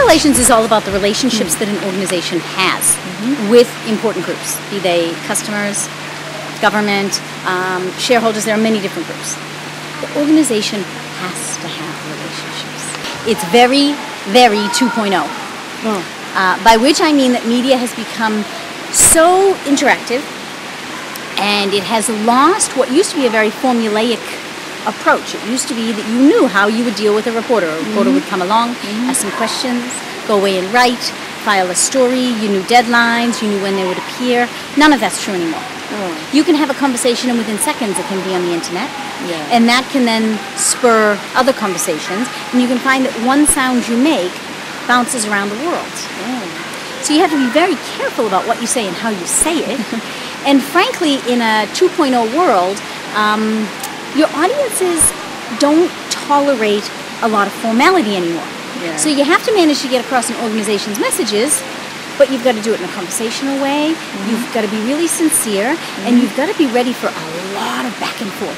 relations is all about the relationships that an organization has with important groups, be they customers, government, shareholders. There are many different groups. The organization has to have relationships. It's very, very 2.0, by which I mean that media has become so interactive, and it has lost what used to be a very formulaic approach. It used to be that you knew how you would deal with a reporter. A reporter would come along, ask some questions, go away and write, file a story. You knew deadlines, you knew when they would appear. None of that's true anymore. You can have a conversation, and within seconds it can be on the internet, and that can then spur other conversations, and you can find that one sound you make bounces around the world. So you have to be very careful about what you say and how you say it. And frankly, in a 2.0 world, your audiences don't tolerate a lot of formality anymore. So you have to manage to get across an organization's messages, but you've got to do it in a conversational way. You've got to be really sincere, and you've got to be ready for a lot of back and forth.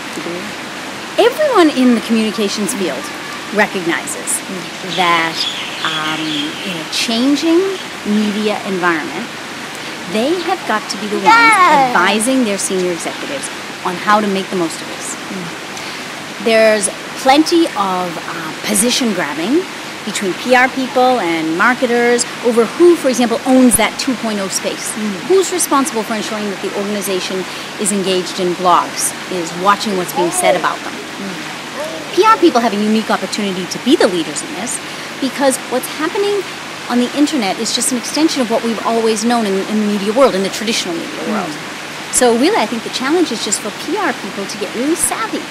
Everyone in the communications field recognizes that in a changing media environment, they have got to be the ones advising their senior executives on how to make the most of this. There's plenty of position grabbing between PR people and marketers over who, for example, owns that 2.0 space. Who's responsible for ensuring that the organization is engaged in blogs, is watching what's being said about them. PR people have a unique opportunity to be the leaders in this, because what's happening on the internet is just an extension of what we've always known in the media world, in the traditional media world. So really, I think the challenge is just for PR people to get really savvy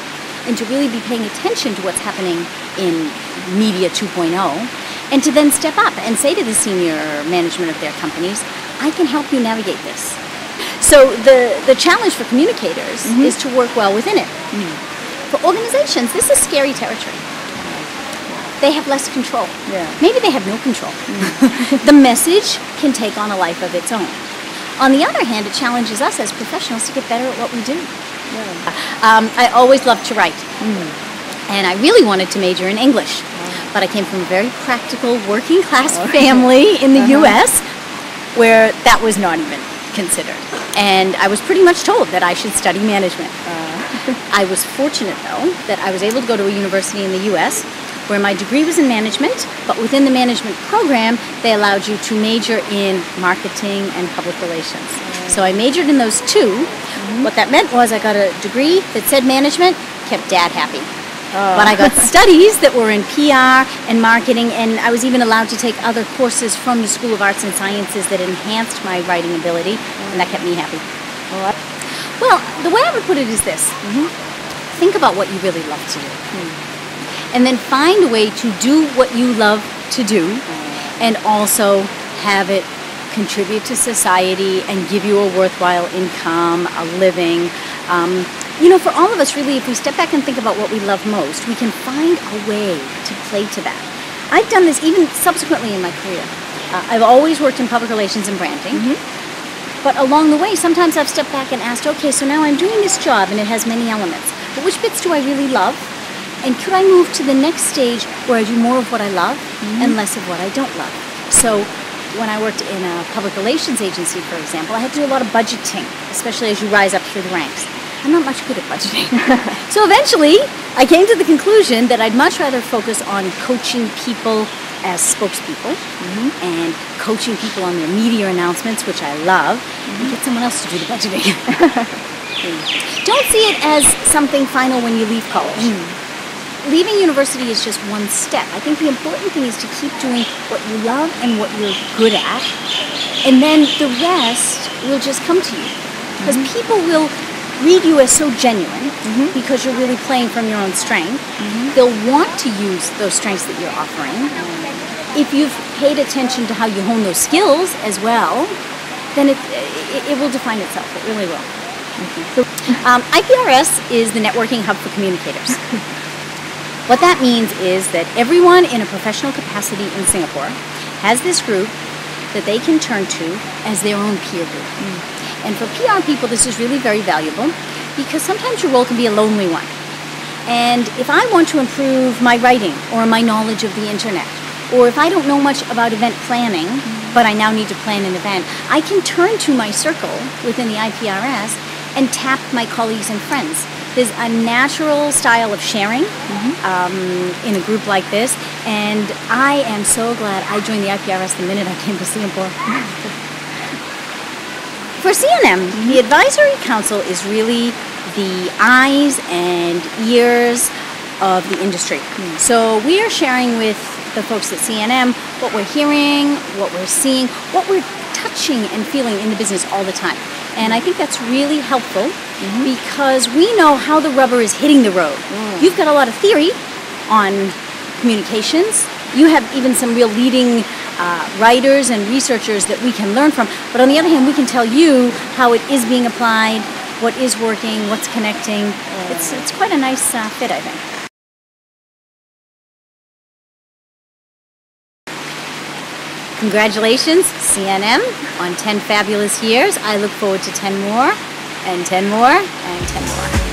and to really be paying attention to what's happening in media 2.0, and to then step up and say to the senior management of their companies, I can help you navigate this. So the challenge for communicators is to work well within it. For organizations, this is scary territory. They have less control. Maybe they have no control. The message can take on a life of its own. On the other hand, it challenges us as professionals to get better at what we do. I always loved to write, and I really wanted to major in English, but I came from a very practical working class family in the US where that was not even considered, and I was pretty much told that I should study management. I was fortunate, though, that I was able to go to a university in the US where my degree was in management, but within the management program they allowed you to major in marketing and public relations. So I majored in those two. What that meant was I got a degree that said management, kept Dad happy. But I got studies that were in PR and marketing, and I was even allowed to take other courses from the School of Arts and Sciences that enhanced my writing ability, and that kept me happy. Well, the way I would put it is this. Think about what you really love to do. And then find a way to do what you love to do, and also have it contribute to society and give you a worthwhile income, a living. For all of us, really, if we step back and think about what we love most, we can find a way to play to that. I've done this even subsequently in my career. I've always worked in public relations and branding, but along the way, sometimes I've stepped back and asked, okay, so now I'm doing this job and it has many elements, but which bits do I really love? And could I move to the next stage where I do more of what I love and less of what I don't love? So when I worked in a public relations agency, for example, I had to do a lot of budgeting, especially as you rise up through the ranks. I'm not much good at budgeting. So eventually, I came to the conclusion that I'd much rather focus on coaching people as spokespeople and coaching people on their media announcements, which I love, and get someone else to do the budgeting. Don't see it as something final when you leave college. Leaving university is just one step. I think the important thing is to keep doing what you love and what you're good at, and then the rest will just come to you. Because people will read you as so genuine because you're really playing from your own strength. They'll want to use those strengths that you're offering. If you've paid attention to how you hone those skills as well, then it will define itself. It really will. IPRS is the networking hub for communicators. What that means is that everyone in a professional capacity in Singapore has this group that they can turn to as their own peer group. And for PR people, this is really very valuable because sometimes your role can be a lonely one. And if I want to improve my writing or my knowledge of the internet, or if I don't know much about event planning, but I now need to plan an event, I can turn to my circle within the IPRS and tap my colleagues and friends. There's a natural style of sharing in a group like this, and I am so glad I joined the IPRS the minute I came to Singapore. For CNM, the Advisory Council is really the eyes and ears of the industry. So we are sharing with the folks at CNM what we're hearing, what we're seeing, what we're touching and feeling in the business all the time. And I think that's really helpful because we know how the rubber is hitting the road. You've got a lot of theory on communications. You have even some real leading writers and researchers that we can learn from. But on the other hand, we can tell you how it is being applied, what is working, what's connecting. It's quite a nice fit, I think. Congratulations, CNM, on 10 fabulous years. I look forward to 10 more, and 10 more, and 10 more.